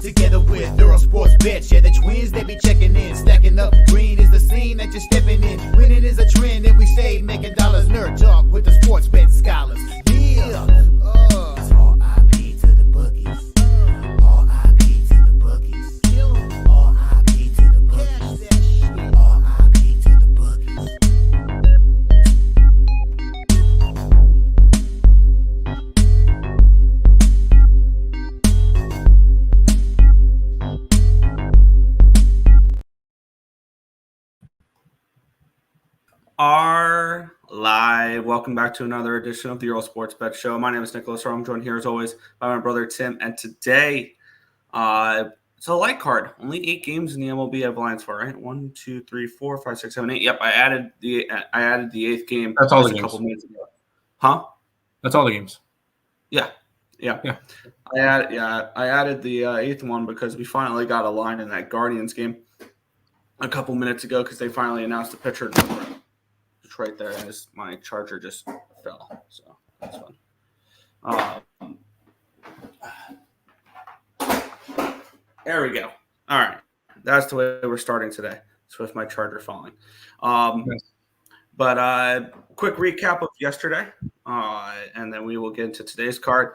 Together with Earle Sports Bets, yeah, the twins, they be checking in, stacking up. Green is the scene that you're stepping in. Winning is a trend, and we stay making dollars. Nerd talk with the sports bet scholars. Yeah, it's R.I.P. to the bookies. R.I.P. to the bookies. R.I.P. to the bookies. R.I.P. to the bookies. Are live. Welcome back to another edition of the Earle Sports Bet Show. My name is Nicholas Earle. I'm joined here as always by my brother Tim. And today, it's a light card. Only 8 games in the MLB I have lines for, right? 1, 2, 3, 4, 5, 6, 7, 8. Yep, I added the 8th game. That's all the games. A couple minutes ago. Huh? That's all the games. Yeah. I added the 8th one because we finally got a line in that Guardians game a couple minutes ago because they finally announced the pitcher. Right there as my charger just fell, so that's fun. There we go. All right, that's the way we're starting today. It's with my charger falling. But quick recap of yesterday, and then we will get into today's card.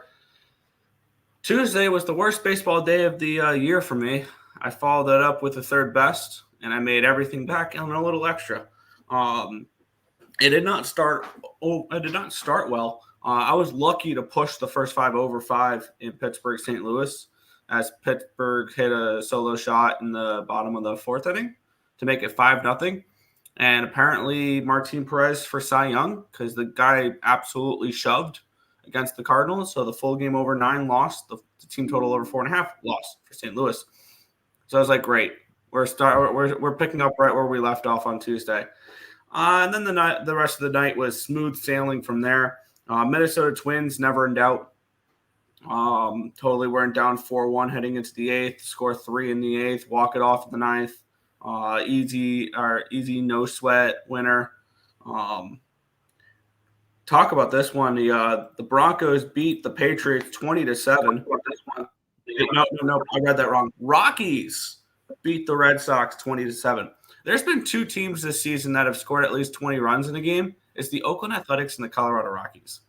Tuesday was the worst baseball day of the year for me. I followed that up with the third best, and I made everything back and a little extra. It did not start well. I was lucky to push the first 5 over 5 in Pittsburgh, St. Louis, as Pittsburgh hit a solo shot in the bottom of the 4th inning to make it 5-0. And apparently Martin Perez for Cy Young, because the guy absolutely shoved against the Cardinals. So the full game over 9 lost. The team total over 4.5 lost for St. Louis. So I was like, great. We're picking up right where we left off on Tuesday. And then the rest of the night was smooth sailing from there. Minnesota Twins, never in doubt. Totally weren't down 4-1 heading into the 8th. Score 3 in the 8th. Walk it off in the 9th. Easy, no sweat winner. Talk about this one. The Broncos beat the Patriots 20-7. No, I read that wrong. Rockies beat the Red Sox 20-7. There's been 2 teams this season that have scored at least 20 runs in a game. It's the Oakland Athletics and the Colorado Rockies.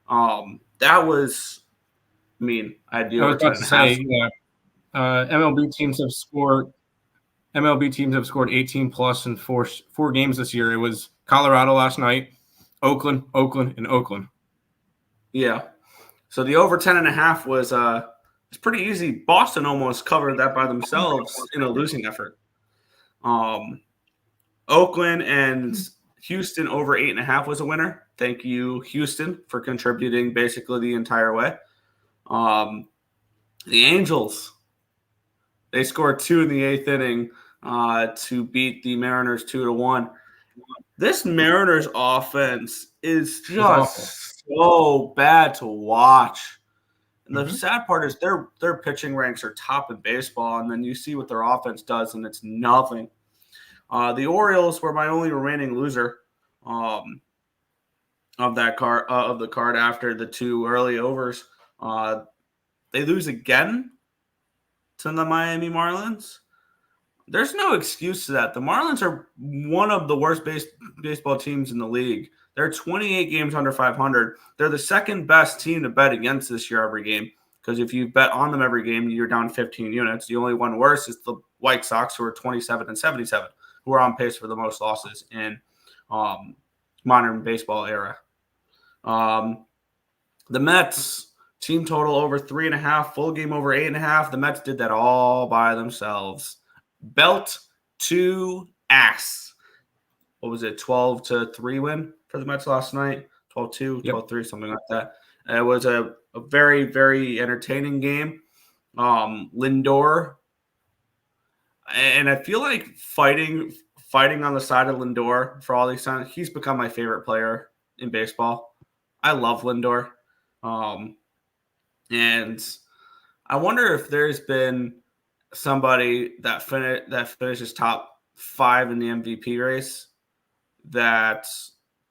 That was mean. I was about to say, MLB teams have scored 18 plus in four games this year. It was Colorado last night, Oakland, and Oakland. Yeah. So the over 10.5 was it's pretty easy. Boston almost covered that by themselves in a losing effort. Oakland and Houston over 8.5 was a winner. Thank you, Houston, for contributing basically the entire way. The Angels, they scored 2 in the 8th inning to beat the Mariners 2-1. This Mariners offense is just so bad to watch. And the sad part is their pitching ranks are top in baseball, and then you see what their offense does, and it's nothing. The Orioles were my only remaining loser of the card after the 2 early overs. They lose again to the Miami Marlins. There's no excuse to that. The Marlins are one of the worst baseball teams in the league. They're 28 games under 500. They're the second best team to bet against this year every game, because if you bet on them every game, you're down 15 units. The only one worse is the White Sox, who are 27-77, who are on pace for the most losses in modern baseball era. The Mets, team total over 3.5, full game over 8.5. The Mets did that all by themselves. Belt to ass. What was it, 12-3 win for the Mets last night? 12-2, 12-3, something like that. It was a very, very entertaining game. Lindor, and I feel like fighting on the side of Lindor for all these times. He's become my favorite player in baseball. I love Lindor. And I wonder if there's been somebody that finishes top 5 in the MVP race that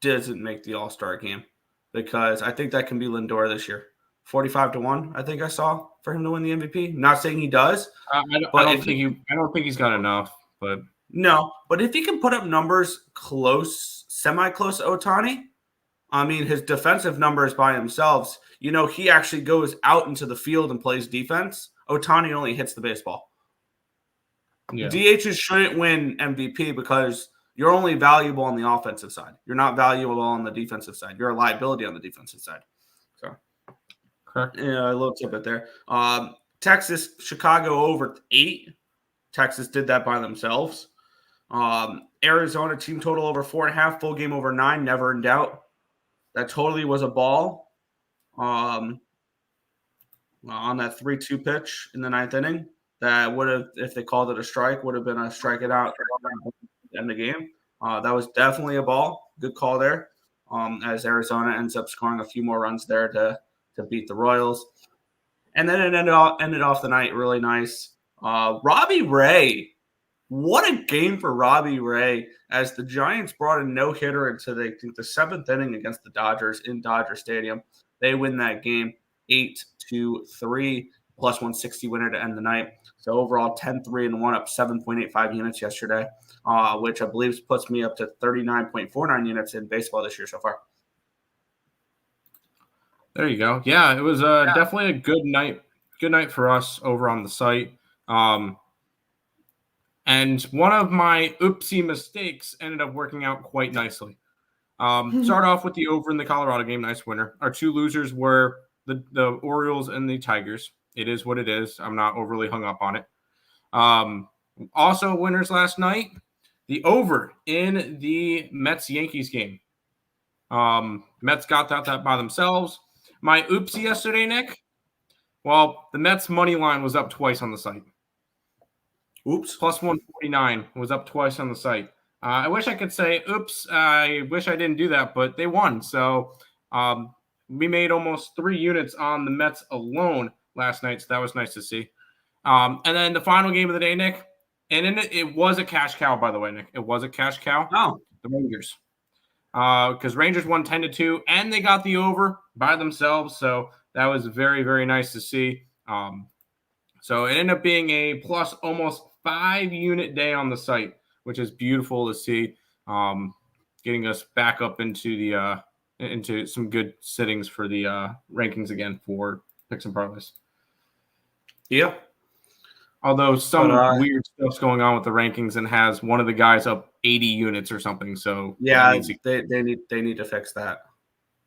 doesn't make the All-Star game, because I think that can be Lindor this year. 45-1, I think I saw, for him to win the MVP. Not saying he does. I don't think he's got enough, but no. But if he can put up numbers semi-close to Ohtani, I mean, his defensive numbers by themselves, he actually goes out into the field and plays defense. Ohtani only hits the baseball. yeah. DHs shouldn't win MVP because you're only valuable on the offensive side. You're not valuable on the defensive side. You're a liability on the defensive side. So, correct. Yeah, a little tidbit there. Texas, Chicago over 8. Texas did that by themselves. Arizona team total over 4.5, full game over 9, never in doubt. That totally was a ball. On that 3-2 pitch in the 9th inning, that would have, if they called it a strike, would have been a strike it out in the game. That was definitely a ball. Good call there. As Arizona ends up scoring a few more runs there to beat the Royals. And then it ended off the night really nice. Robbie Ray. What a game for Robbie Ray as the Giants brought a no-hitter into the 7th inning against the Dodgers in Dodger Stadium. They win that game 8-3, plus 160 winner to end the night. So overall 10-3-1, up 7.85 units yesterday, which I believe puts me up to 39.49 units in baseball this year so far. There you go. Yeah, it was definitely a good night. Good night for us over on the site. And one of my oopsie mistakes ended up working out quite nicely. Start off with the over in the Colorado game. Nice winner. Our 2 losers were the Orioles and the Tigers. It is what it is. I'm not overly hung up on it. Also winners last night. The over in the Mets-Yankees game. Mets got that by themselves. My oopsie yesterday, Nick. Well, the Mets money line was up twice on the site. Oops. Plus 149 was up twice on the site. I wish I could say, oops, I wish I didn't do that, but they won. So we made almost 3 units on the Mets alone last night, so that was nice to see. And then the final game of the day, Nick, and in it was a cash cow, by the way, Nick. It was a cash cow. Oh. The Rangers. Because Rangers won 10-2, and they got the over by themselves, so that was very, very nice to see. So it ended up being a plus almost 5-unit day on the site, which is beautiful to see, getting us back up into some good sittings for the rankings again for picks and parlays. Yeah. Although some weird stuff's going on with the rankings and has one of the guys up 80 units or something. So yeah, they need to fix that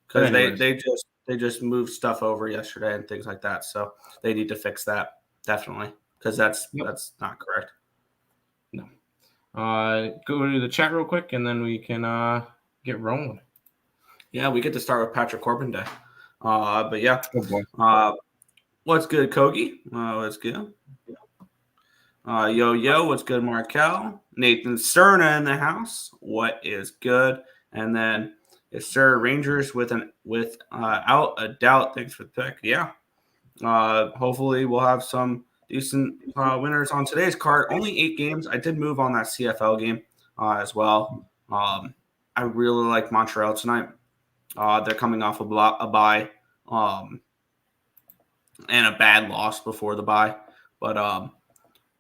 because they just moved stuff over yesterday and things like that. So they need to fix that definitely because that's not correct. No. Go to the chat real quick and then we can get rolling. Yeah, we get to start with Patrick Corbin Day. But yeah. Oh boy. What's good, Kogi? What's good? Yo, what's good, Markel? Nathan Cerna in the house. What is good? And then, yes, sir, Rangers without a doubt. Thanks for the pick. Yeah. Hopefully, we'll have some decent winners on today's card. Only 8 games. I did move on that CFL game as well. I really like Montreal tonight. They're coming off a bye and a bad loss before the bye. But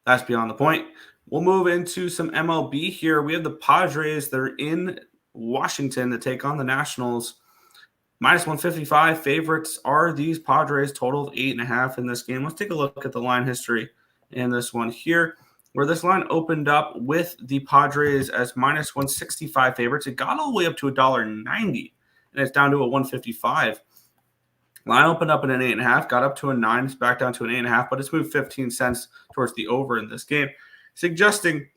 that's beyond the point. We'll move into some MLB here. We have the Padres. They're in Washington to take on the Nationals. Minus 155 favorites are these Padres, total of 8.5 in this game. Let's take a look at the line history in this one here, where this line opened up with the Padres as minus 165 favorites. It got all the way up to $1.90, and it's down to a 155. Line opened up at an 8.5, got up to a 9, it's back down to an 8.5, but it's moved 15 cents towards the over in this game, suggesting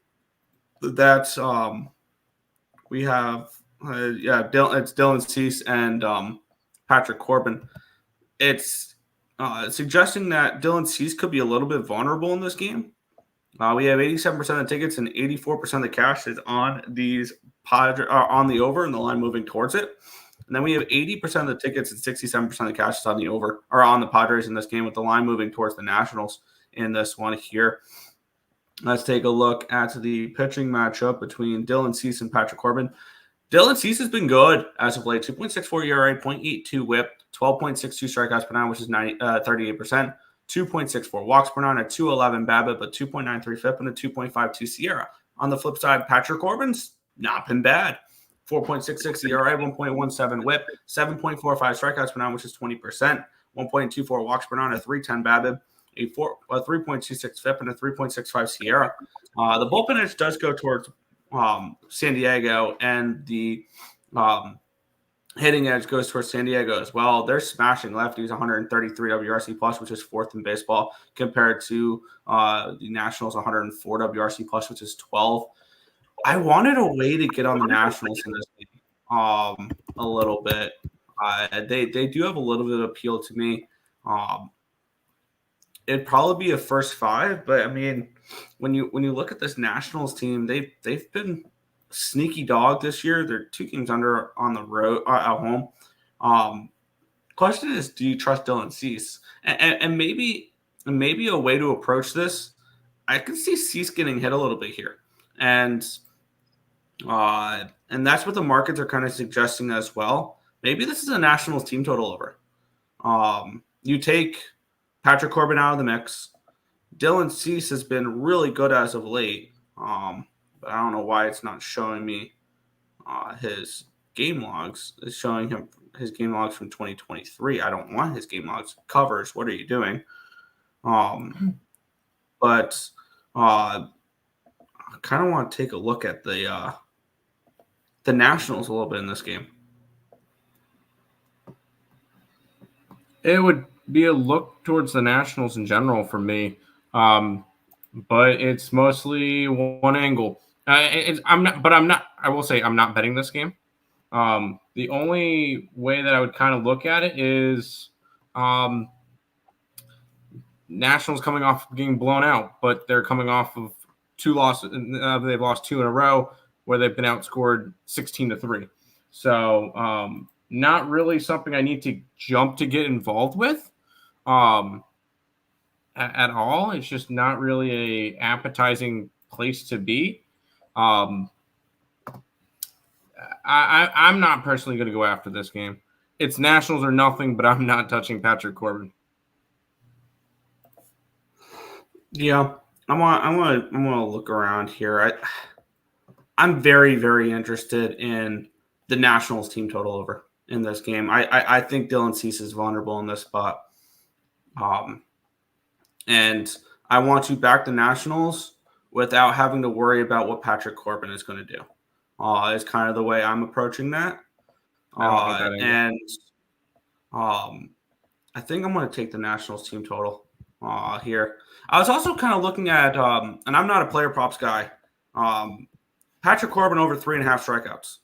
that we have it's Dylan Cease and Patrick Corbin. It's suggesting that Dylan Cease could be a little bit vulnerable in this game. We have 87% of the tickets and 84% of the cash is on these on the over and the line moving towards it. And then we have 80% of the tickets and 67% of the cash is on the over or on the Padres in this game with the line moving towards the Nationals in this one here. Let's take a look at the pitching matchup between Dylan Cease and Patrick Corbin. Dylan Cease has been good as of late. 2.64 ERA, 0.82 whip, 12.62 strikeouts per nine, which is 38%, 2.64 walks per nine, a 2.11 BABIP, a 2.93 FIP, and a 2.52 SIERA. On the flip side, Patrick Corbin's not been bad. 4.66 ERA, 1.17 WHIP, 7.45 strikeouts per nine, which is 20%, 1.24 walks per nine, a 3.10 BABIP, a 3.26 FIP, and a 3.65 SIERA. The bullpen edge does go towards San Diego, and the hitting edge goes towards San Diego as well. They're smashing lefties, 133 WRC plus, which is fourth in baseball, compared to the Nationals, 104 WRC plus, which is 12th. I wanted a way to get on the Nationals in this game a little bit. They do have a little bit of appeal to me. It'd probably be a first five, but I mean, when you look at this Nationals team, they've been sneaky dog this year. They're 2 games under on the road at home. Question is, do you trust Dylan Cease? And maybe a way to approach this, I can see Cease getting hit a little bit here, and that's what the markets are kind of suggesting as well. Maybe this is a Nationals team total over. You take Patrick Corbin out of the mix. Dylan Cease has been really good as of late, but I don't know why it's not showing me his game logs. It's showing him his game logs from 2023. I don't want his game logs. Covers, what are you doing? But I kind of want to take a look at the Nationals a little bit in this game. It would be a look towards the Nationals in general for me, but it's mostly one angle. I will say I'm not betting this game. The only way that I would kind of look at it is Nationals coming off getting blown out, but they're coming off of 2 losses. They've lost 2 in a row where they've been outscored 16-3. So not really something I need to jump to get involved with at all. It's just not really a appetizing place to be. I'm not personally going to go after this game. It's Nationals or nothing, but I'm not touching Patrick Corbin. Yeah, I want to look around here. I'm very, very interested in the Nationals team total over in this game. I think Dylan Cease is vulnerable in this spot. And I want to back the Nationals without having to worry about what Patrick Corbin is going to do. Is kind of the way I'm approaching that. I think I'm going to take the Nationals team total here. I was also kind of looking at, and I'm not a player props guy, Patrick Corbin over 3.5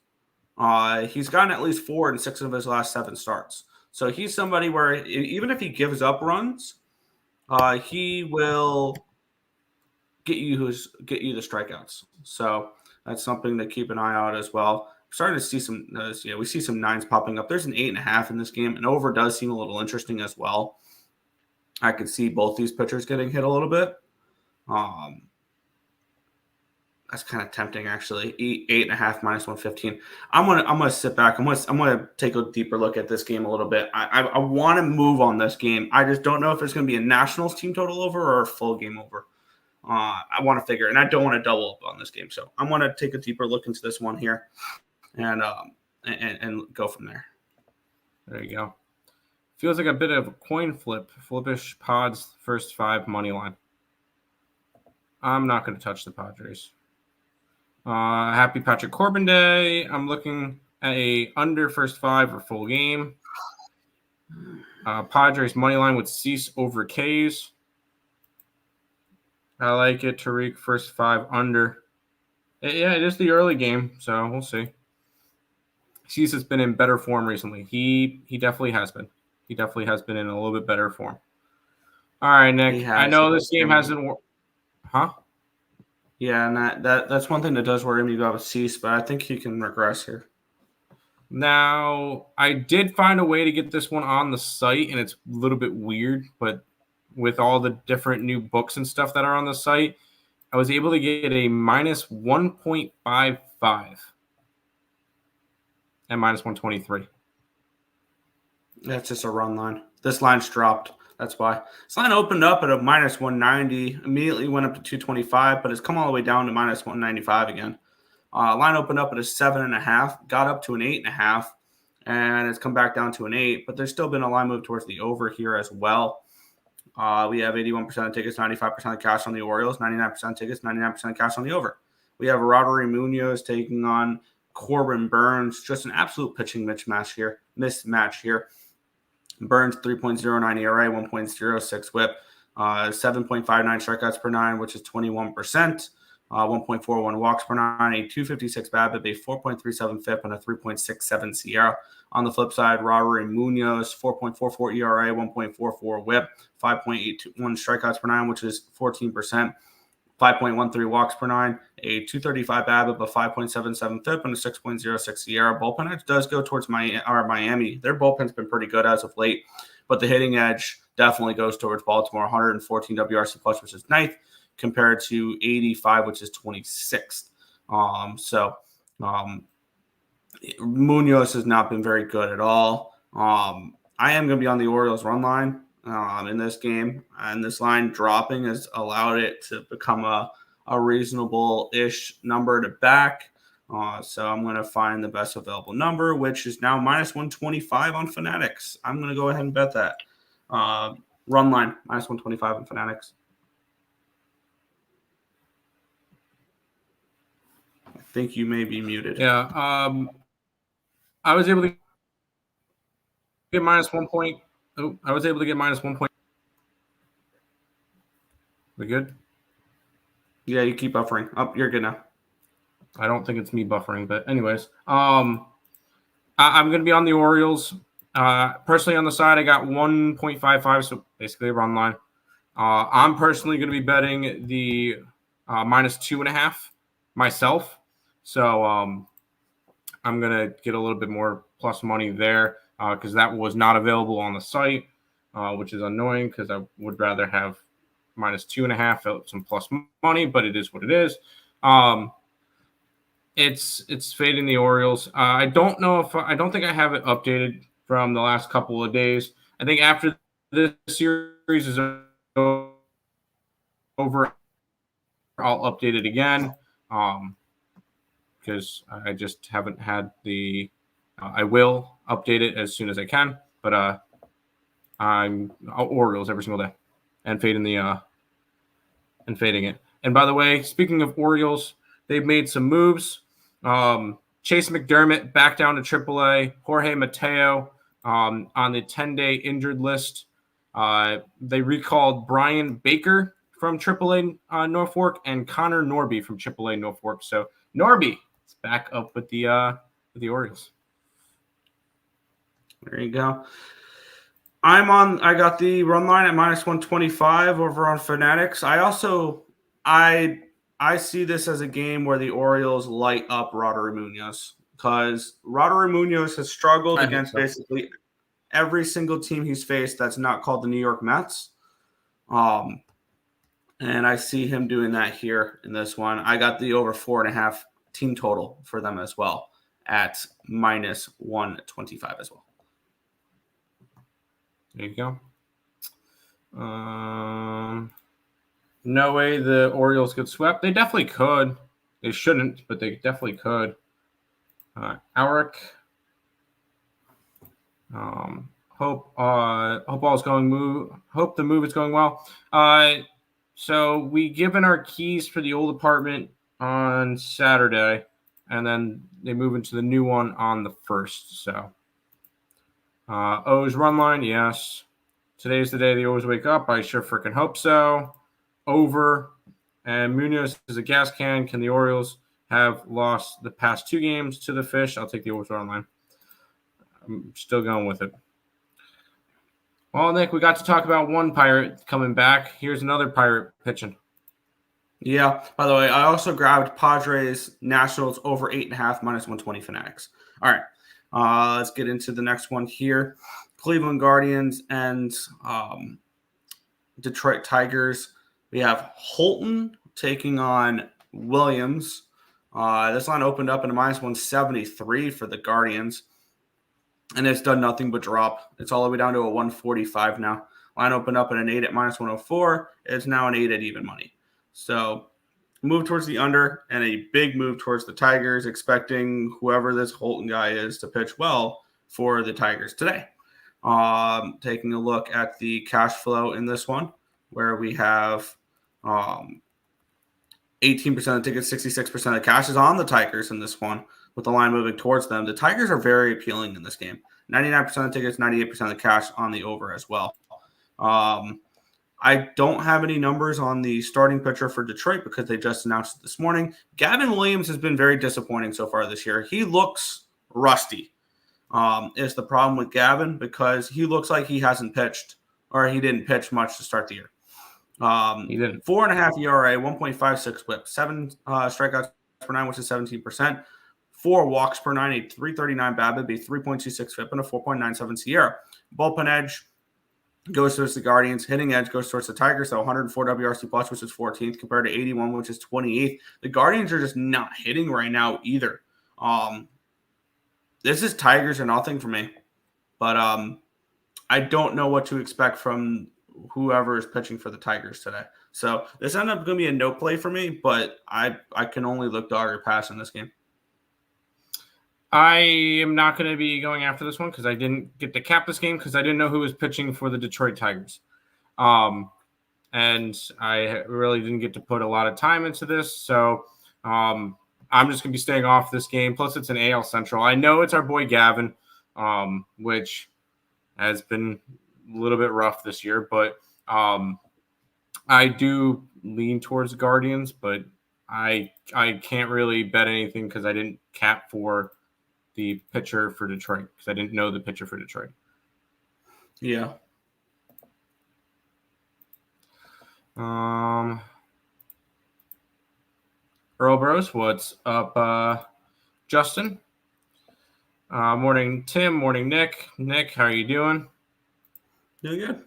strikeouts. He's gotten at least 4 in 6 of his last 7 starts. So he's somebody where even if he gives up runs, he will get you the strikeouts. So that's something to keep an eye out as well. I'm starting to see some, we see some 9s popping up. There's an 8.5 in this game. An over does seem a little interesting as well. I could see both these pitchers getting hit a little bit. That's kind of tempting, actually. 8.5 minus 115. I'm gonna sit back. I'm gonna take a deeper look at this game a little bit. I want to move on this game. I just don't know if it's gonna be a Nationals team total over or a full game over. I want to figure, and I don't want to double up on this game. So I'm gonna take a deeper look into this one here, and go from there. There you go. Feels like a bit of a coin flip. Flippish Pods first 5 money line. I'm not going to touch the Padres. Happy Patrick Corbin Day. I'm looking at a under first 5 or full game. Padres money line with Cease over K's. I like it. Tariq first 5 under. Yeah, it is the early game, so we'll see. Cease has been in better form recently. He definitely has been. He definitely has been in a little bit better form. All right, Nick. I know this game hasn't worked. Huh? Yeah, and that's one thing that does worry me about Cease, but I think he can regress here. Now, I did find a way to get this one on the site, and it's a little bit weird, but with all the different new books and stuff that are on the site, I was able to get a minus 1.55 and minus 123. That's just a run line. This line's dropped. That's why. This line opened up at a minus 190, immediately went up to 225, but it's come all the way down to minus 195 again. Line opened up at a 7.5, got up to an 8.5, and it's come back down to an 8, but there's still been a line move towards the over here as well. We have 81% of tickets, 95% of cash on the Orioles, 99% tickets, 99% cash on the over. We have Rodri Munoz taking on Corbin Burns, just an absolute pitching mismatch here. Burns 3.09 ERA, 1.06 WHIP, 7.59 strikeouts per nine, which is 21%, 1.41 walks per nine, a 256 BABIP, a 4.37 FIP, and a 3.67 SIERA. On the flip side, Rodri Munoz 4.44 ERA, 1.44 WHIP, 5.81 strikeouts per nine, which is 14%. 5.13 walks per nine, a 235 BABIP, a 5.77 FIP, and a 6.06 SIERA. Bullpen edge does go towards Miami. Their bullpen's been pretty good as of late, but the hitting edge definitely goes towards Baltimore. 114 WRC plus, which is ninth, compared to 85, which is 26th. Munoz has not been very good at all. I am going to be on the Orioles run line in this game, and this line dropping has allowed it to become a reasonable-ish number to back. So I'm going to find the best available number, which is now minus 125 on Fanatics. I'm going to go ahead and bet that. Run line, minus 125 on Fanatics. I think you may be muted. Yeah. I was able to get minus 1 point. Oh, I was able to get minus 1 point. We good? Yeah, you keep buffering. Oh, you're good now. I don't think it's me buffering, but anyways, I'm going to be on the Orioles. Personally, on the side, I got 1.55, so basically a run line. I'm personally going to be betting the minus 2.5 myself. So I'm going to get a little bit more plus money there because that was not available on the site, which is annoying because I would rather have minus 2.5, some plus money, but it is what it is. It's fading the Orioles. I don't think I have it updated from the last couple of days. I think after this series is over, I'll update it again because I just haven't had the. I will update it as soon as I can, but I'm Orioles every single day and fading it. And by the way, speaking of Orioles, they've made some moves. Chase McDermott back down to AAA. Jorge Mateo on the 10-day injured list. They recalled Brian Baker from AAA Norfolk and Connor Norby from AAA Norfolk. So Norby is back up with the Orioles. There you go. I got the run line at minus 125 over on Fanatics. I see this as a game where the Orioles light up Rodri Munoz because Rodri Munoz has struggled against basically every single team he's faced that's not called the New York Mets. And I see him doing that here in this one. I got the over 4.5 team total for them as well at minus 125 as well. There you go. No way the Orioles get swept. They definitely could. They shouldn't, but they definitely could. Alric. Hope the move is going well. So we given our keys for the old apartment on Saturday, and then they move into the new one on the 1st. So O's run line, yes. Today's the day the O's wake up. I sure freaking hope so. Over. And Munoz is a gas can. Can the Orioles have lost the past 2 games to the Fish? I'll take the O's run line. I'm still going with it. Well, Nick, we got to talk about one Pirate coming back. Here's another Pirate pitching. Yeah. By the way, I also grabbed Padres Nationals over 8.5 minus 120 Fanatics. All right. Let's get into the next one here. Cleveland Guardians and Detroit Tigers. We have Holton taking on Williams. This line opened up at a minus 173 for the Guardians. and it's done nothing but drop. It's all the way down to a 145 now. Line opened up at an 8 at -104. It's now an 8 at even money. So move towards the under and a big move towards the Tigers, expecting whoever this Holton guy is to pitch well for the Tigers today. Taking a look at the cash flow in this one, where we have 18% of the tickets, 66% of the cash is on the Tigers in this one, with the line moving towards them. The Tigers are very appealing in this game. 99% of the tickets, 98% of the cash on the over as well. I don't have any numbers on the starting pitcher for Detroit because they just announced it this morning. Gavin Williams has been very disappointing so far this year. He looks rusty. Is the problem with Gavin, because he looks like he hasn't pitched, or he didn't pitch much to start the year. He didn't. 4.5 ERA, 1.56 WHIP, 7 strikeouts per 9, which is 17%. 4 walks per 9, a 339 BABIP, a 3.26 FIP, and a 4.97 SIERA. Bullpen edge goes towards the Guardians. Hitting edge goes towards the Tigers, so 104 WRC plus, which is 14th, compared to 81, which is 28th. The Guardians are just not hitting right now either. This is Tigers or nothing for me. But I don't know what to expect from whoever is pitching for the Tigers today. So this ended up going to be a no play for me, but I can only look dog or pass in this game. I am not going to be going after this one because I didn't get to cap this game because I didn't know who was pitching for the Detroit Tigers. And I really didn't get to put a lot of time into this. So I'm just going to be staying off this game. Plus, it's an AL Central. I know it's our boy Gavin, which has been a little bit rough this year. But I do lean towards the Guardians, but I can't really bet anything because I didn't cap for the pitcher for Detroit because I didn't know the pitcher for Detroit. Yeah. Earle Bros, what's up, Justin? Morning, Tim. Morning, Nick. Nick, how are you doing? Doing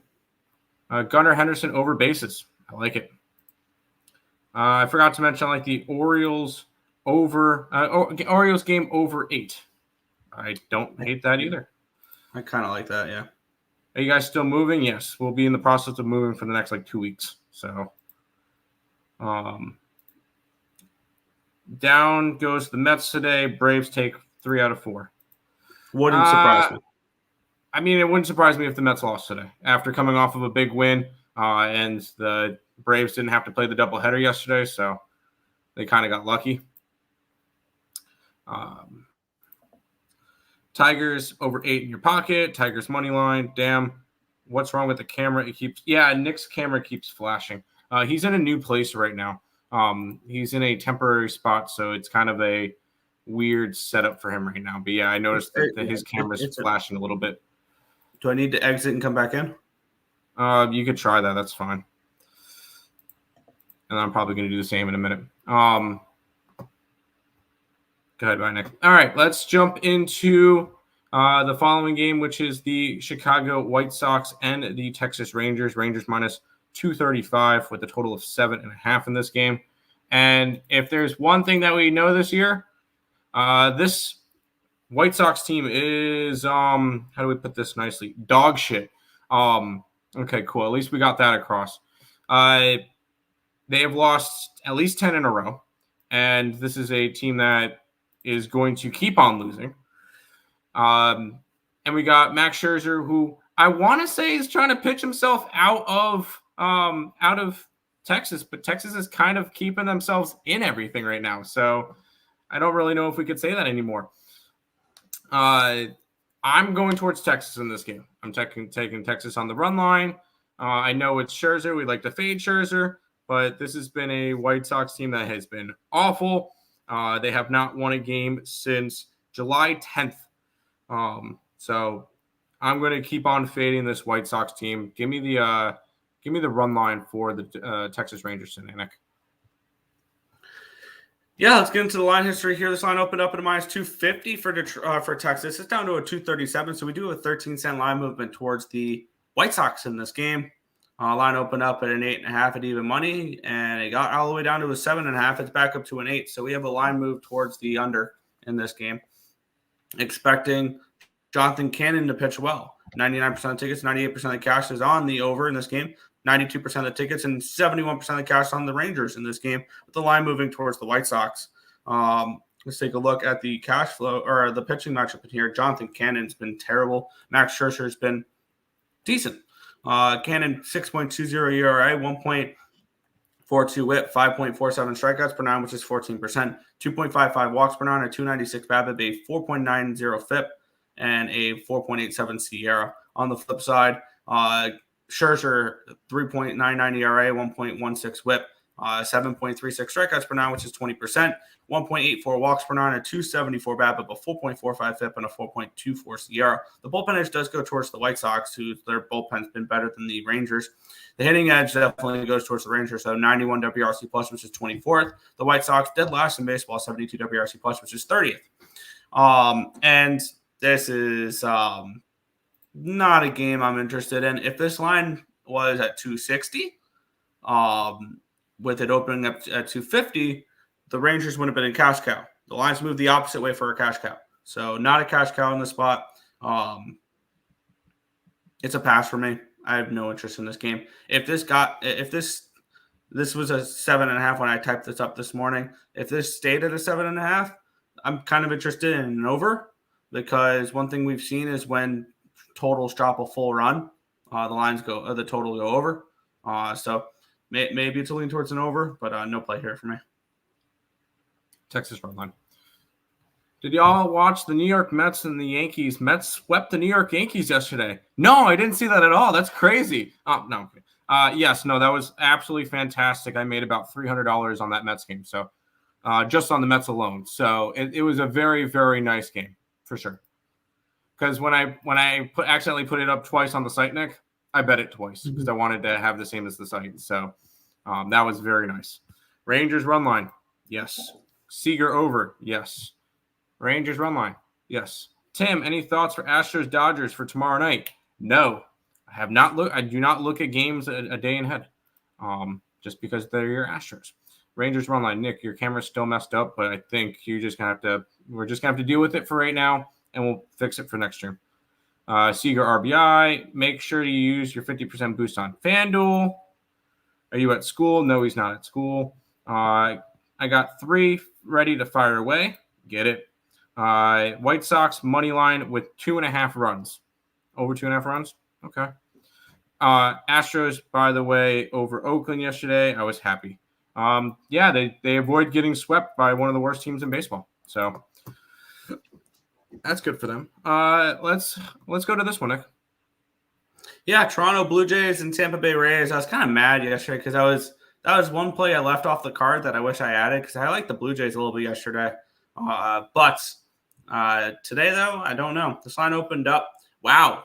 good. Gunnar Henderson over bases. I like it. I forgot to mention, I like the Orioles over Orioles game over 8. I don't hate that either. I kind of like that, yeah. Are you guys still moving? Yes, we'll be in the process of moving for the next 2 weeks. So, down goes the Mets today. Braves take 3 out of 4. Wouldn't surprise me. I mean, it wouldn't surprise me if the Mets lost today after coming off of a big win, and the Braves didn't have to play the doubleheader yesterday, so they kind of got lucky. Tigers over 8 in your pocket. Tigers money line. Damn, what's wrong with the camera? Nick's camera keeps flashing. He's in a new place right now. He's in a temporary spot, so it's kind of a weird setup for him right now. But yeah, I noticed that his camera's flashing a little bit. Do I need to exit and come back in? You could try that. That's fine. And I'm probably going to do the same in a minute. Go ahead, bye, Nick. All right, let's jump into the following game, which is the Chicago White Sox and the Texas Rangers. Rangers minus 235 with a total of 7.5 in this game. And if there's one thing that we know this year, this White Sox team is, how do we put this nicely? Dog shit. Okay, cool. At least we got that across. They have lost at least 10 in a row. And this is a team that is going to keep on losing. And we got Max Scherzer, who I want to say is trying to pitch himself out of Texas, but Texas is kind of keeping themselves in everything right now. So I don't really know if we could say that anymore. I'm going towards Texas in this game. I'm taking Texas on the run line. I know it's Scherzer. We like to fade Scherzer, but this has been a White Sox team that has been awful. They have not won a game since July 10th. So I'm going to keep on fading this White Sox team. Give me the run line for the Texas Rangers today, Nick. Yeah, let's get into the line history here. This line opened up at a minus 250 for Texas. It's down to a 237, so we do have a 13-cent line movement towards the White Sox in this game. Line opened up at an 8.5 at even money, and it got all the way down to a 7.5. It's back up to an 8, so we have a line move towards the under in this game. Expecting Jonathan Cannon to pitch well. 99% of tickets, 98% of the cash is on the over in this game. 92% of the tickets and 71% of the cash on the Rangers in this game, with the line moving towards the White Sox. Let's take a look at the cash flow or the pitching matchup in here. Jonathan Cannon's been terrible. Max Scherzer's been decent. Cannon 6.20 ERA, 1.42 WHIP, 5.47 strikeouts per nine, which is 14%. 2.55 walks per nine, a 296 BABIP, a 4.90 FIP, and a 4.87 SIERA. On the flip side, Scherzer 3.99 ERA, 1.16 WHIP, 7.36 strikeouts per nine, which is 20%. 1.84 walks per nine, a 274 BABIP, a 4.45 FIP, and a 4.24 SIERA. The bullpen edge does go towards the White Sox, who their bullpen's been better than the Rangers. The hitting edge definitely goes towards the Rangers, so 91 WRC plus, which is 24th. The White Sox dead last in baseball, 72 WRC plus, which is 30th. And this is not a game I'm interested in. If this line was at 260, with it opening up at 250, the Rangers would have been in cash cow. The lines moved the opposite way for a cash cow. So not a cash cow in this spot. It's a pass for me. I have no interest in this game. If this was a 7.5 when I typed this up this morning, if this stayed at a 7.5, I'm kind of interested in an over, because one thing we've seen is when totals drop a full run, the total go over. So maybe it's a lean towards an over, but no play here for me. Texas run line. Did y'all watch the New York Mets and the Yankees? Mets swept the New York Yankees yesterday. No, I didn't see that at all. That's crazy. No. Yes, no, that was absolutely fantastic. I made about $300 on that Mets game. So just on the Mets alone. So it was a very, very nice game for sure. Because when I accidentally put it up twice on the site, Nick, I bet it twice because I wanted to have the same as the site. So that was very nice. Rangers run line. Yes. Seager over. Yes. Rangers run line. Yes. Tim, any thoughts for Astros Dodgers for tomorrow night? No. I do not look at games a day ahead. Just because they're your Astros. Rangers run line. Nick, your camera's still messed up, but I think we're just gonna have to deal with it for right now, and we'll fix it for next year. Seager RBI. Make sure to use your 50% boost on FanDuel. Are you at school? No, he's not at school. I got 3 ready to fire away. Get it. White Sox money line with 2.5 runs. Over 2.5 runs? Okay. Astros, by the way, over Oakland yesterday. I was happy. They avoid getting swept by one of the worst teams in baseball. So that's good for them. Let's go to this one, Nick. Yeah, Toronto Blue Jays and Tampa Bay Rays. I was kind of mad yesterday because that was one play I left off the card that I wish I added because I liked the Blue Jays a little bit yesterday. But today, though, I don't know. This line opened up. Wow.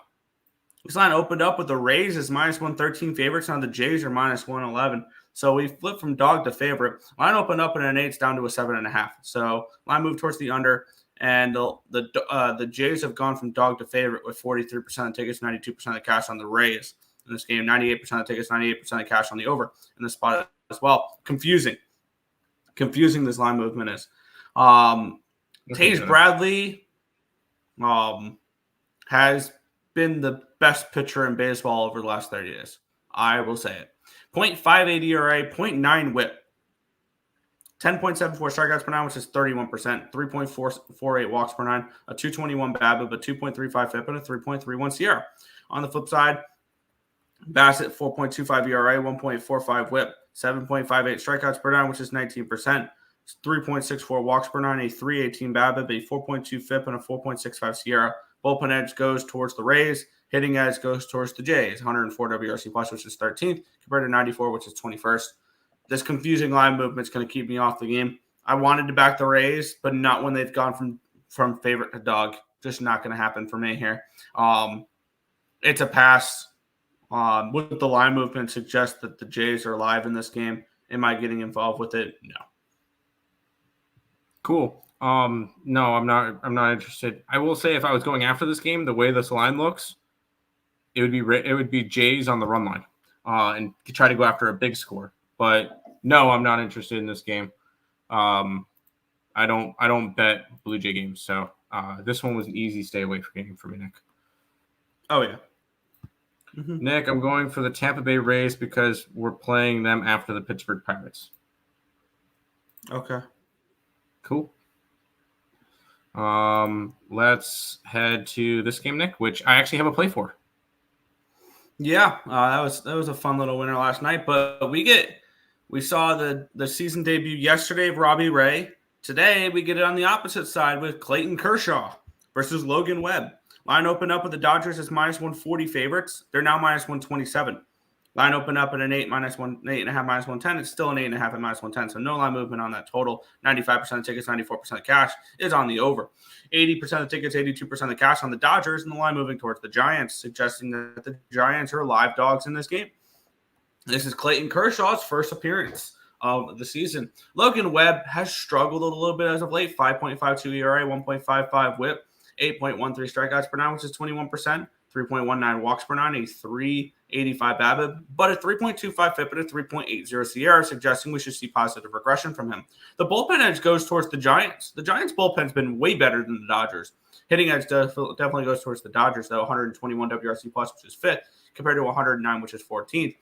This line opened up with the Rays as -113 favorites, and the Jays are -111. So we flipped from dog to favorite. Line opened up in an 8 down to a 7.5. So line moved towards the under, and the Jays have gone from dog to favorite with 43% of tickets, 92% of the cash on the Rays in this game, 98% of tickets, 98% of cash on the over in this spot as well. Confusing this line movement is. Taze Bradley has been the best pitcher in baseball over the last 30 days. I will say it. 0.58 ERA, 0.9 WHIP, 10.74 strikeouts per nine, which is 31%, 3.48 walks per nine, a 221 BABIP, a 2.35 FIP, and a 3.31 SIERA. On the flip side, Bassett, 4.25 ERA, 1.45 WHIP, 7.58 strikeouts per nine, which is 19%. 3.64 walks per nine, a 318 BABIP, a 4.2 FIP, and a 4.65 SIERA. Bullpen edge goes towards the Rays. Hitting edge goes towards the Jays. 104 WRC plus, which is 13th, compared to 94, which is 21st. This confusing line movement is going to keep me off the game. I wanted to back the Rays, but not when they've gone from favorite to dog. Just not going to happen for me here. It's a pass. With the line movement suggests that the Jays are live in this game. Am I getting involved with it? No. Cool. No, I'm not interested. I will say if I was going after this game, the way this line looks, it would be Jays on the run line, and try to go after a big score. But no, I'm not interested in this game. I don't bet Blue Jay games, so this one was an easy stay away game for me, Nick. Oh, yeah. Nick, I'm going for the Tampa Bay Rays because we're playing them after the Pittsburgh Pirates. Okay. Cool. Let's head to this game, Nick, which I actually have a play for. Yeah, that was a fun little winner last night. But we saw the season debut yesterday of Robbie Ray. Today we get it on the opposite side with Clayton Kershaw versus Logan Webb. Line opened up with the Dodgers as -140 favorites. They're now -127. Line opened up at an 8, -1, 8.5, -110. It's still an 8.5 at -110. So no line movement on that total. 95% of tickets, 94% of cash is on the over. 80% of tickets, 82% of cash on the Dodgers, and the line moving towards the Giants, suggesting that the Giants are live dogs in this game. This is Clayton Kershaw's first appearance of the season. Logan Webb has struggled a little bit as of late. 5.52 ERA, 1.55 WHIP, 8.13 strikeouts per nine, which is 21%. 3.19 walks per nine, a 3.85 BABIP, but a 3.25 FIP and a 3.80 SIERA, suggesting we should see positive regression from him. The bullpen edge goes towards the Giants. The Giants' bullpen's been way better than the Dodgers. Hitting edge definitely goes towards the Dodgers, though. 121 WRC plus, which is fifth, compared to 109, which is 14th.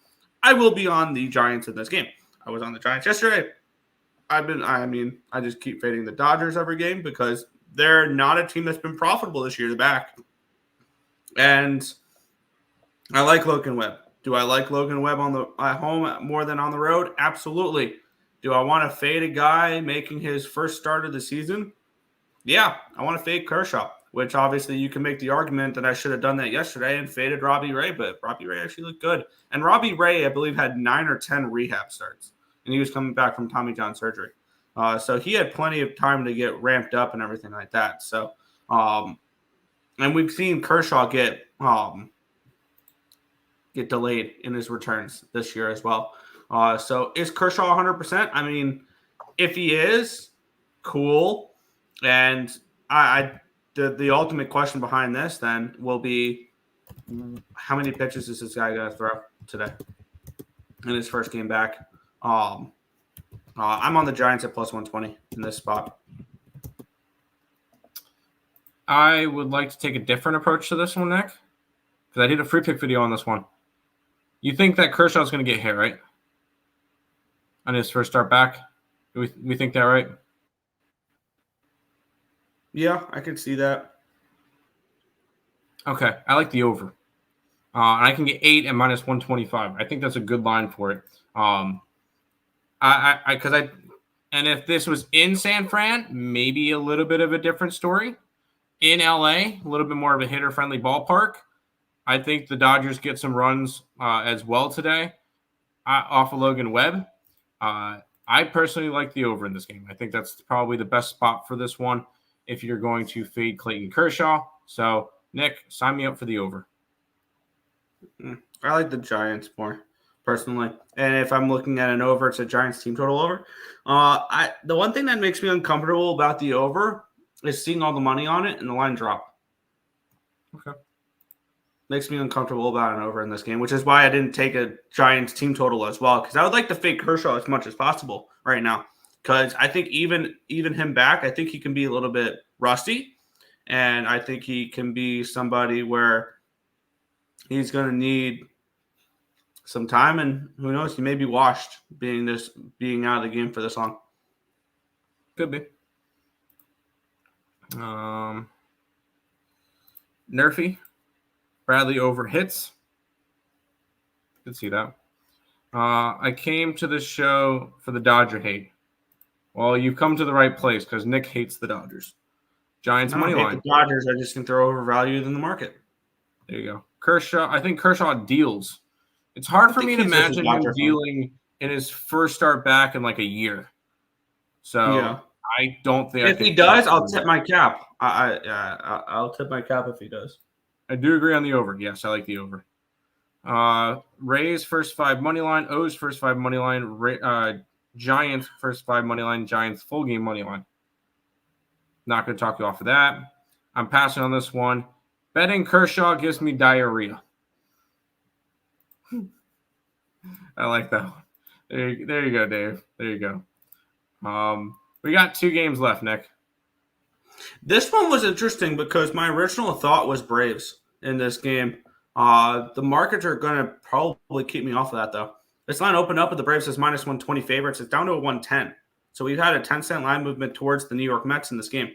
I will be on the Giants in this game. I was on the Giants yesterday. I just keep fading the Dodgers every game because they're not a team that's been profitable this year. They're back. And I like Logan Webb. Do I like Logan Webb at home more than on the road? Absolutely. Do I want to fade a guy making his first start of the season? Yeah, I want to fade Kershaw, which obviously you can make the argument that I should have done that yesterday and faded Robbie Ray, but Robbie Ray actually looked good. And Robbie Ray, I believe, had 9 or 10 rehab starts, and he was coming back from Tommy John surgery. So he had plenty of time to get ramped up and everything like that. So, and we've seen Kershaw get delayed in his returns this year as well. So is Kershaw 100%? I mean, if he is, cool. And the ultimate question behind this then will be, how many pitches is this guy going to throw today in his first game back? I'm on the Giants at +120 in this spot. I would like to take a different approach to this one, Nick, because I did a free pick video on this one. You think that Kershaw's going to get hit, right? On his first start back? Do we think that, right? Yeah, I can see that. Okay, I like the over. I can get 8 at -125. I think that's a good line for it. And if this was in San Fran, maybe a little bit of a different story. In LA, a little bit more of a hitter-friendly ballpark. I think the Dodgers get some runs as well today off of Logan Webb. I personally like the over in this game. I think that's probably the best spot for this one if you're going to fade Clayton Kershaw. So, Nick, sign me up for the over. I like the Giants more, personally. And if I'm looking at an over, it's a Giants team total over. The one thing that makes me uncomfortable about the over is seeing all the money on it and the line drop. Okay. Makes me uncomfortable about an over in this game, which is why I didn't take a Giants team total as well, because I would like to fade Kershaw as much as possible right now, because I think even him back, I think he can be a little bit rusty, and I think he can be somebody where he's going to need some time, and who knows, he may be washed being out of the game for this long. Could be. Nerfy. Bradley over hits. Could see that. I came to the show for the Dodger hate. Well, you've come to the right place because Nick hates the Dodgers. Giants money line. The Dodgers, I just can throw overvalued in the market. There you go. Kershaw. I think Kershaw deals. It's hard for me to imagine him dealing in his first start back in like a year. So yeah. I don't think. If he does, I'll tip my cap. I'll tip my cap if he does. I do agree on the over. Yes, I like the over. Rays first 5 money line. O's first 5 money line. Giants first 5 money line. Giants full game money line. Not going to talk you off of that. I'm passing on this one. Betting Kershaw gives me diarrhea. I like that one. There you go, Dave. There you go. We got 2 games left, Nick. This one was interesting because my original thought was Braves in this game. The markets are going to probably keep me off of that, though. This line opened up with the Braves as minus 120 favorites. It's down to a 110. So we've had a 10-cent line movement towards the New York Mets in this game.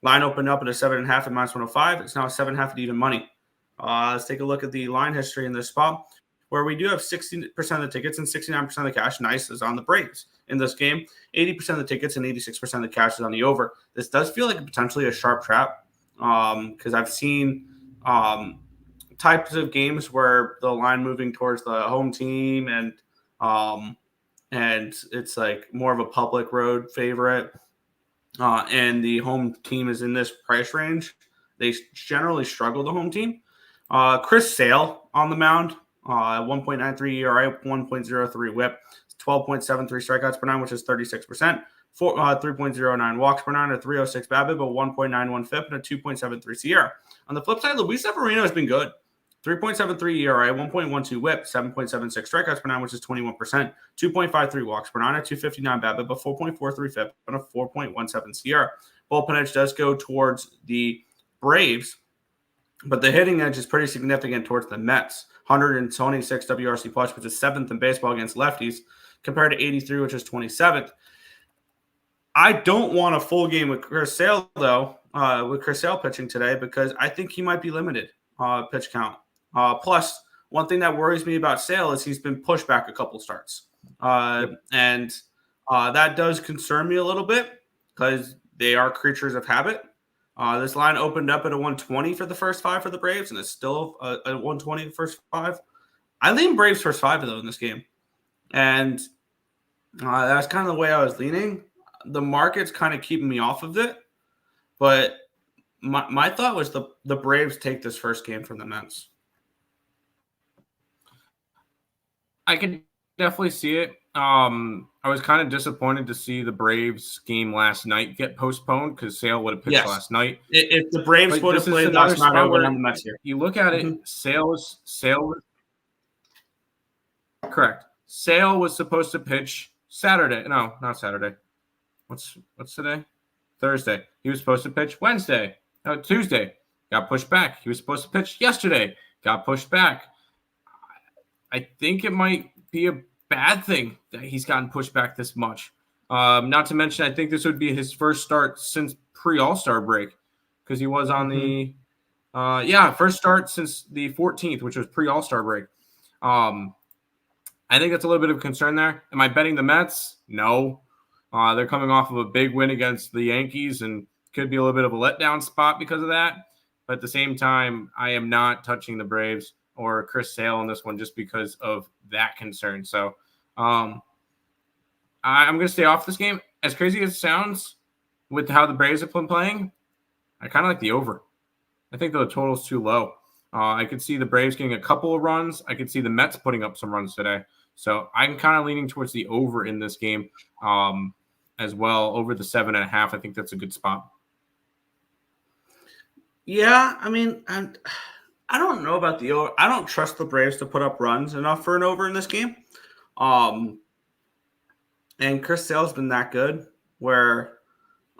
Line opened up at a 7.5 at minus 105. It's now a 7.5 at even money. Let's take a look at the line history in this spot, where we do have 60% of the tickets and 69% of the cash. Nice is on the Braves in this game. 80% of the tickets and 86% of the cash is on the over. This does feel like potentially a sharp trap because I've seen types of games where the line moving towards the home team and it's like more of a public road favorite and the home team is in this price range. They generally struggle, the home team. Chris Sale on the mound, 1.93 ERA, 1.03 whip, 12.73 strikeouts per nine, which is 36%, 3.09 walks per nine, a 3.06 BABIP, a 1.91 FIP, and a 2.73 SIERA. On the flip side, Luis Severino has been good. 3.73 ERA, 1.12 whip, 7.76 strikeouts per nine, which is 21%, 2.53 walks per nine, a 259 BABIP, a 4.43 FIP, and a 4.17 SIERA. Bullpen edge does go towards the Braves, but the hitting edge is pretty significant towards the Mets. 126 WRC plus, which is 7th in baseball against lefties, compared to 83, which is 27th. I don't want a full game with Chris Sale, though, with Chris Sale pitching today, because I think he might be limited pitch count. Plus, one thing that worries me about Sale is he's been pushed back a couple starts. And that does concern me a little bit because they are creatures of habit. This line opened up at a 120 for the first five for the Braves, and it's still a 120 the first five. I lean Braves first five, though, in this game. And that's kind of the way I was leaning. The market's kind of keeping me off of it. But my thought was the Braves take this first game from the Mets. I can definitely see it. I was kind of disappointed to see the Braves game last night get postponed because Sale would have pitched last night. If the Braves would have played last night, I would have the Mets here. You look at it, Sale was correct. Sale was supposed to pitch Saturday. No, not Saturday. What's today? Thursday. He was supposed to pitch Wednesday. No, Tuesday. Got pushed back. He was supposed to pitch yesterday. Got pushed back. I think it might be a bad thing that he's gotten pushed back this much. Not to mention, I think this would be his first start since pre-All-Star break because he was on the first start since the 14th, which was pre-All-Star break. I think that's a little bit of a concern there. Am I betting the Mets? No. They're coming off of a big win against the Yankees and could be a little bit of a letdown spot because of that. But at the same time, I am not touching the Braves or Chris Sale in this one just because of that concern. So I'm going to stay off this game. As crazy as it sounds with how the Braves have been playing, I kind of like the over. I think the total is too low. I could see the Braves getting a couple of runs. I could see the Mets putting up some runs today. So I'm kind of leaning towards the over in this game as well, over the 7.5. I think that's a good spot. Yeah, I mean, I don't know about the over. I don't trust the Braves to put up runs enough for an over in this game. And Chris Sale's been that good where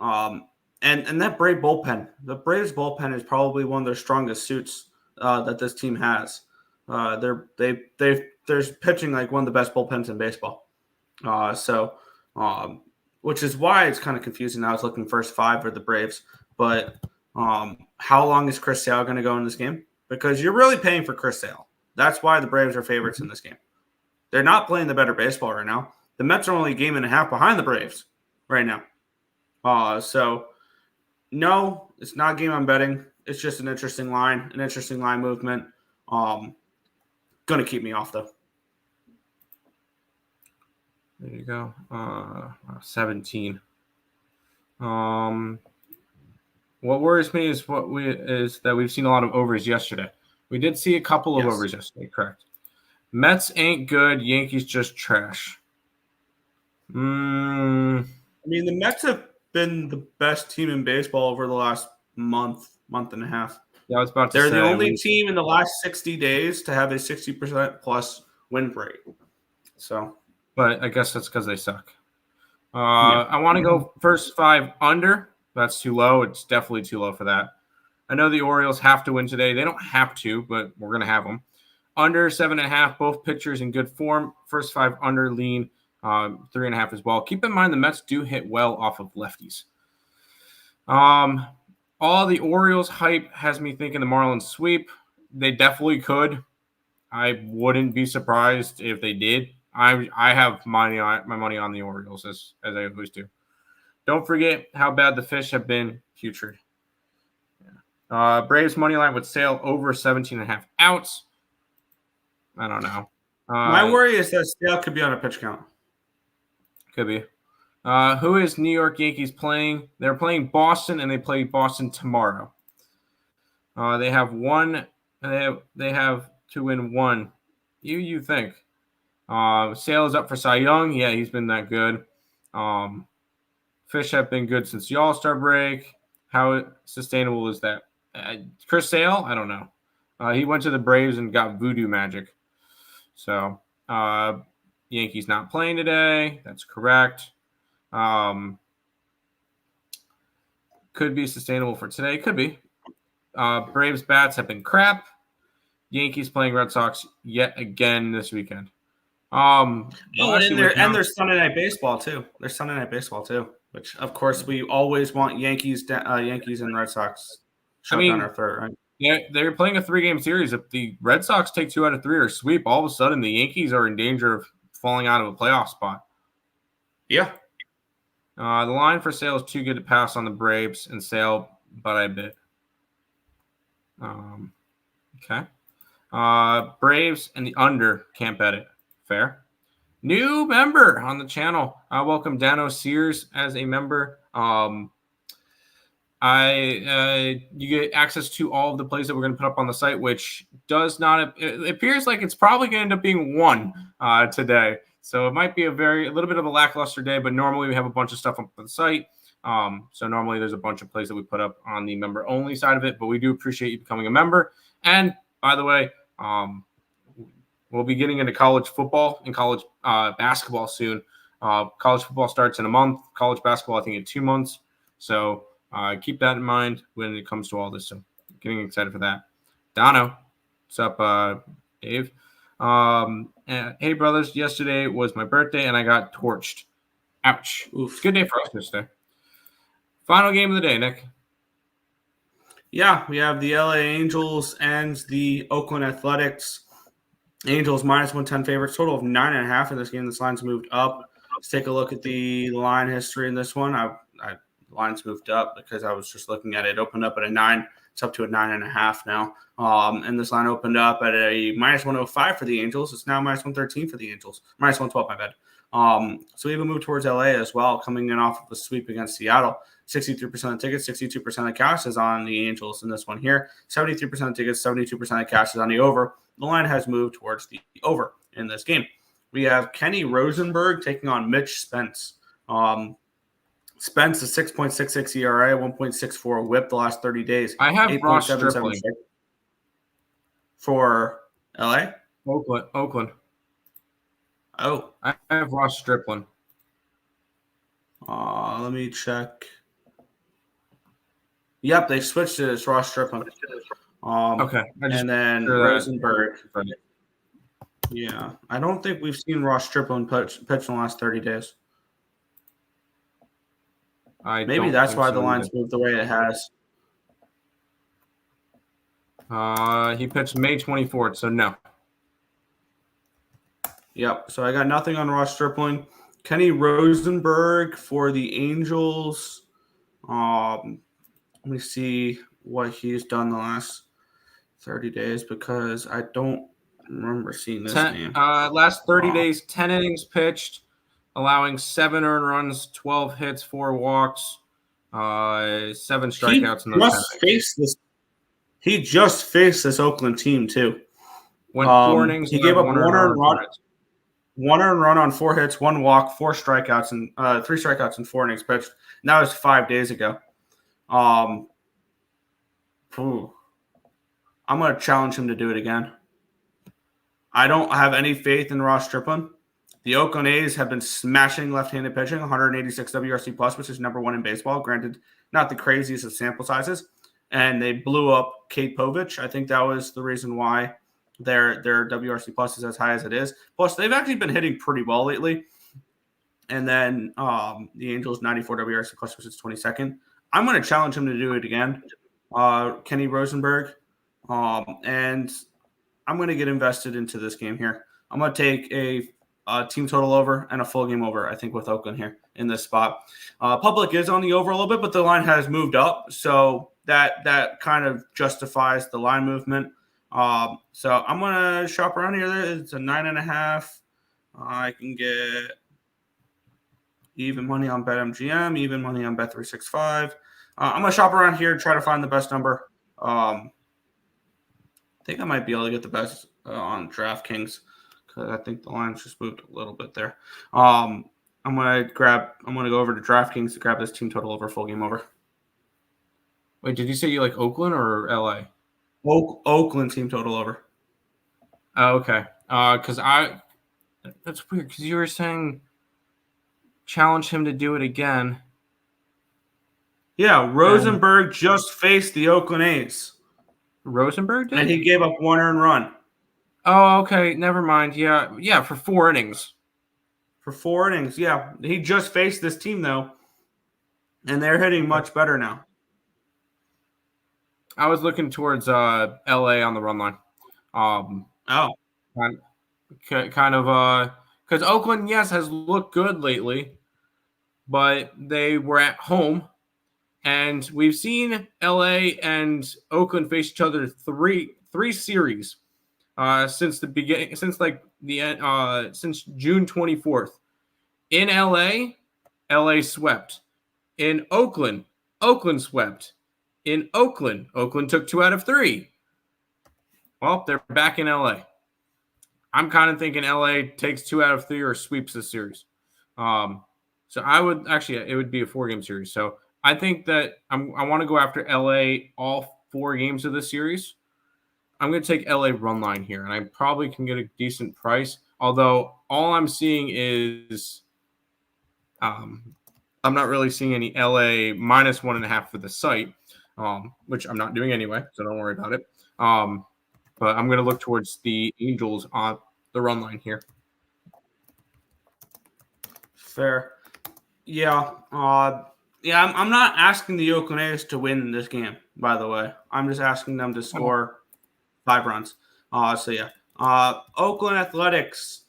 and that Brave bullpen. The Braves bullpen is probably one of their strongest suits that this team has. They're pitching like one of the best bullpens in baseball. Which is why it's kind of confusing. I was looking first five for the Braves, but how long is Chris Sale going to go in this game? Because you're really paying for Chris Sale. That's why the Braves are favorites in this game. They're not playing the better baseball right now. The Mets are only a game and a half behind the Braves right now. So, no, it's not a game I'm betting. It's just an interesting line movement. Going to keep me off, though. There you go. 17. What worries me is that we've seen a lot of overs yesterday. We did see a couple of overs yesterday, correct? Mets ain't good. Yankees just trash. I mean, the Mets have been the best team in baseball over the last month and a half. Yeah, I was about to They're say. the only team in the last 60 days to have a 60% plus win rate. So, but I guess that's because they suck. I want to go first five under. That's too low. It's definitely too low for that. I know the Orioles have to win today. They don't have to, but we're going to have them. Under 7.5, both pitchers in good form. First 5 under lean, 3.5 as well. Keep in mind the Mets do hit well off of lefties. All the Orioles hype has me thinking the Marlins sweep. They definitely could. I wouldn't be surprised if they did. I have my money on the Orioles as I always do. Don't forget how bad the Fish have been. Putrid. Braves money line would sail over 17.5 outs. I don't know. My worry is that Sale could be on a pitch count. Could be. Who is New York Yankees playing? They're playing Boston, and they play Boston tomorrow. They have one. They have to win one. You think? Sale is up for Cy Young. Yeah, he's been that good. Fish have been good since the All-Star break. How sustainable is that? Chris Sale? I don't know. He went to the Braves and got voodoo magic. So, Yankees not playing today. That's correct. Could be sustainable for today. Could be. Braves bats have been crap. Yankees playing Red Sox yet again this weekend. And there's Sunday Night Baseball too. There's Sunday Night Baseball too, which of course we always want Yankees and Red Sox. Down our throat, right? Yeah, they're playing a 3-game series. If the Red Sox take 2 out of 3 or sweep, all of a sudden the Yankees are in danger of falling out of a playoff spot. Yeah. The line for Sale is too good to pass on the Braves and Sale, but I bit. Okay. Braves and the under, can't bet it. Fair. New member on the channel. Welcome Dano Sears as a member. You get access to all of the plays that we're going to put up on the site, which does not. It appears like it's probably going to end up being one today. So it might be a little bit of a lackluster day, but normally we have a bunch of stuff up on the site. So normally there's a bunch of plays that we put up on the member only side of it, but we do appreciate you becoming a member. And by the way, we'll be getting into college football and college basketball soon. College football starts in a month. College basketball, I think, in 2 months. So keep that in mind when it comes to all this. So getting excited for that. Dono, what's up, Dave? Hey, brothers, yesterday was my birthday, and I got torched. Ouch. Oof. Good day for us this day. Final game of the day, Nick. Yeah, we have the LA Angels and the Oakland Athletics. Angels minus 110 favorites, total of 9.5 in this game. This line's moved up. Let's take a look at the line history in this one. The line's moved up because I was just looking at it. It opened up at a 9. It's up to a 9.5 now. And this line opened up at a minus 105 for the Angels. It's now minus 113 for the Angels. Minus 112, my bad. So we have a move towards LA as well, coming in off of a sweep against Seattle. 63% of tickets, 62% of cash is on the Angels in this one here. 73% of tickets, 72% of cash is on the over. The line has moved towards the over in this game. We have Kenny Rosenberg taking on Mitch Spence. Spence is 6.66 ERA, 1.64 whip the last 30 days. I have Ross Stripling for LA? Oakland. Oh. I have Ross Stripling. Let me check. Yep, they switched it. It's Ross Stripling. Okay. And then Rosenberg. Yeah. I don't think we've seen Ross Stripling pitch in the last 30 days. Maybe that's why the line's moved the way it has. He pitched May 24th, so no. Yep. So I got nothing on Ross Stripling. Kenny Rosenberg for the Angels. Let me see what he's done the last 30 days because I don't remember seeing this name. Last 30 days, 10 innings pitched, allowing 7 earned runs, 12 hits, 4 walks, 7 strikeouts in those. He just faced this Oakland team too. Went 4 innings. He gave up 1 earned run. 1 earned run on 4 hits, 1 walk, 4 strikeouts, and 3 strikeouts and 4 innings pitched. And that was 5 days ago. I'm going to challenge him to do it again. I don't have any faith in Ross Stripling. The Oakland A's have been smashing left-handed pitching, 186 WRC plus, which is number 1 in baseball. Granted, not the craziest of sample sizes. And they blew up Kate Povich. I think that was the reason why their WRC plus is as high as it is. Plus, they've actually been hitting pretty well lately. And then the Angels 94 WRC plus, which is 22nd. I'm going to challenge him to do it again, Kenny Rosenberg. And I'm going to get invested into this game here. I'm going to take a team total over and a full game over, I think, with Oakland here in this spot. Public is on the over a little bit, but the line has moved up. So that kind of justifies the line movement. So I'm going to shop around here. It's a 9.5. I can get even money on BetMGM, even money on Bet365. I'm going to shop around here and try to find the best number. I think I might be able to get the best on DraftKings because I think the line's just moved a little bit there. I'm going to go over to DraftKings to grab this team total over, full game over. Wait, did you say you like Oakland or LA? Oakland team total over. Oh, okay. Because that's weird because you were saying challenge him to do it again. Yeah, Rosenberg just faced the Oakland A's. Rosenberg did? And he gave up 1 earned run. Oh, okay. Never mind. Yeah, for 4 innings. For 4 innings, yeah. He just faced this team, though, and they're hitting much better now. I was looking towards LA on the run line. Kind of because Oakland, yes, has looked good lately, but they were at home, and we've seen LA and Oakland face each other three series since the beginning, since June 24th. In LA swept. In Oakland swept. In Oakland took 2 out of 3. Well, they're back in LA. I'm kind of thinking LA takes 2 out of 3 or sweeps the series. So I would actually, it would be a 4-game series. So I think that I want to go after LA all 4 games of the series. I'm going to take LA run line here, and I probably can get a decent price. Although all I'm seeing is, I'm not really seeing any LA minus 1.5 for the site, which I'm not doing anyway, so don't worry about it. But I'm going to look towards the Angels on the run line here. Fair. Yeah. I'm not asking the Oakland A's to win this game, by the way. I'm just asking them to score 5 runs. Oakland Athletics,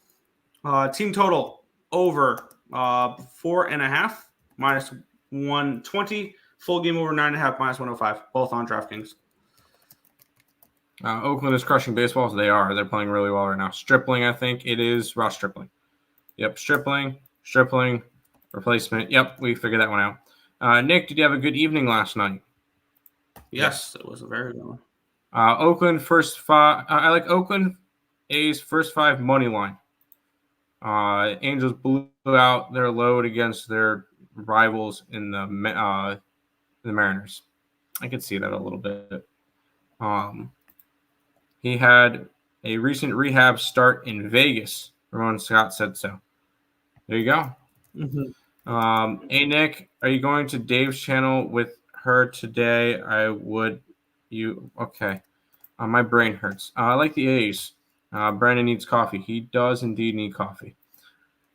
team total over 4.5, minus 120. Full game over 9.5, minus 105. Both on DraftKings. Oakland is crushing baseball. So they are. They're playing really well right now. Stripling, I think it is Ross Stripling. Yep, Stripling, replacement. Yep, we figured that one out. Nick, did you have a good evening last night? Yes, it was a very good one. Oakland first 5. I like Oakland A's first 5 money line. Angels blew out their load against their rivals in the Mariners. I could see that a little bit. He had a recent rehab start in Vegas. Ramon Scott said so. There you go. Mm-hmm. Hey, Nick, are you going to Dave's channel with her today? Okay. My brain hurts. I like the A's. Brandon needs coffee. He does indeed need coffee.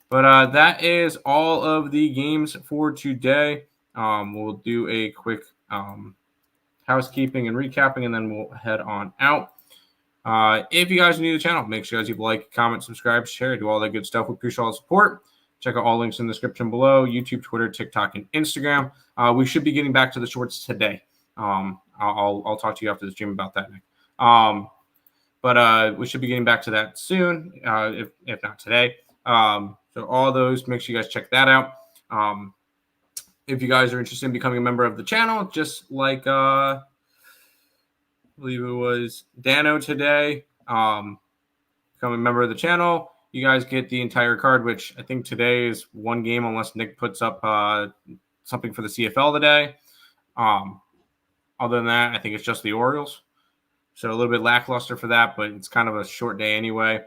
But that is all of the games for today. We'll do a quick housekeeping and recapping, and then we'll head on out. If you guys are new to the channel, make sure you guys like, comment, subscribe, share, do all that good stuff. We appreciate all the support. Check out all links in the description below: YouTube, Twitter, TikTok, and Instagram. We should be getting back to the shorts today. I'll talk to you after the stream about that, Nick. But we should be getting back to that soon, if not today. So all those, make sure you guys check that out. If you guys are interested in becoming a member of the channel, just like I believe it was Dano today, become a member of the channel, you guys get the entire card, which I think today is 1 game unless Nick puts up something for the CFL today. Other than that, I think it's just the Orioles. So a little bit lackluster for that, but it's kind of a short day anyway.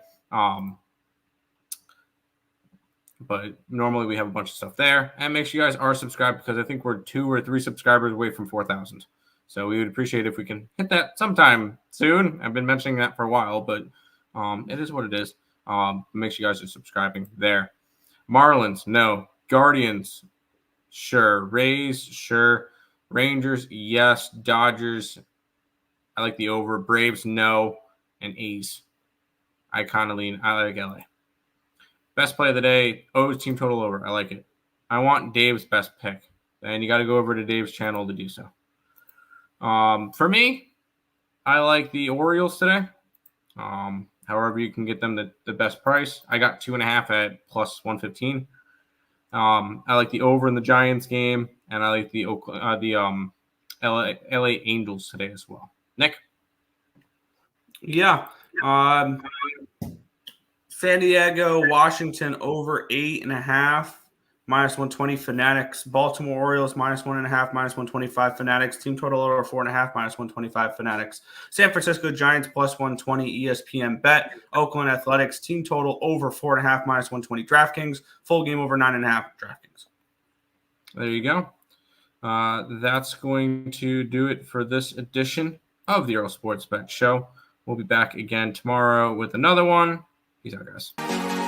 but normally we have a bunch of stuff there. And make sure you guys are subscribed because I think we're 2 or 3 subscribers away from 4,000. So we would appreciate if we can hit that sometime soon. I've been mentioning that for a while, but it is what it is. Make sure you guys are subscribing there. Marlins, no. Guardians, sure. Rays, sure. Rangers, yes. Dodgers, I like the over. Braves, no. And A's, I like LA. Best play of the day, O's team total over. I like it. I want Dave's best pick. And you got to go over to Dave's channel to do so. For me, I like the Orioles today. However, you can get them the best price. I got 2.5 at plus 115. I like the over in the Giants game, and I like the LA Angels today as well. Nick? Yeah. San Diego, Washington over 8.5, minus 120 Fanatics. Baltimore Orioles minus 1.5, minus 125 Fanatics. Team total over 4.5, minus 125 Fanatics. San Francisco Giants plus 120 ESPN bet. Oakland Athletics team total over 4.5, minus 120 DraftKings. Full game over 9.5 DraftKings. There you go. That's going to do it for this edition of the Earle Sports Bet Show. We'll be back again tomorrow with another one. Peace out, guys.